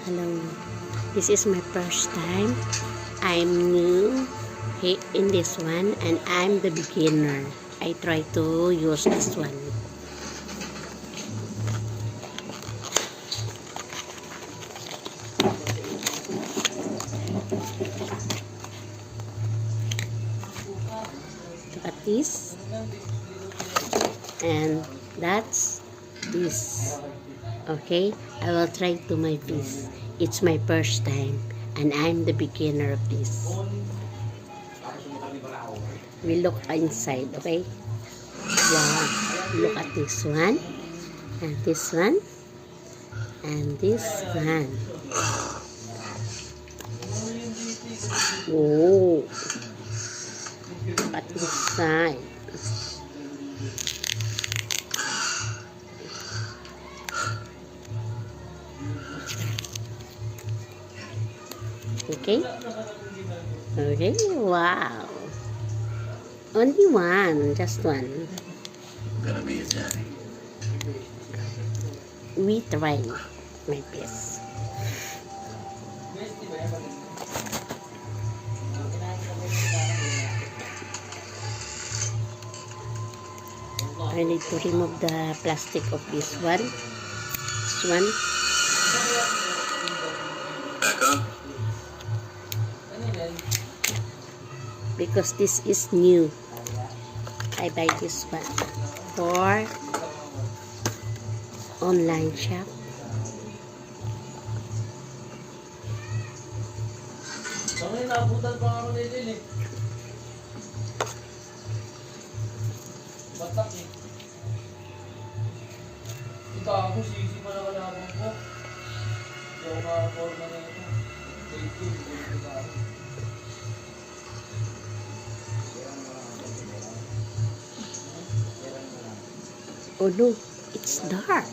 Hello. This is my first time. I'm new in this one and I'm the beginner. I try to use this one. Look at this. And that's this. Okay, I will try to my best. It's my first time and I'm the beginner of this. We look inside, okay? Wow, look at this one and this one and this one. Oh, look at inside. Okay? Okay, wow. Only one, just one. Gonna be a daddy. We try my best. I need to remove the plastic of this one. This one. Back up. Because this is new. I buy this one for online shop. Batak eh. Ito ako, sisi pa na kalabang ko. Hindi ako makaporma na ito. Thank you. Oh no, it's dark.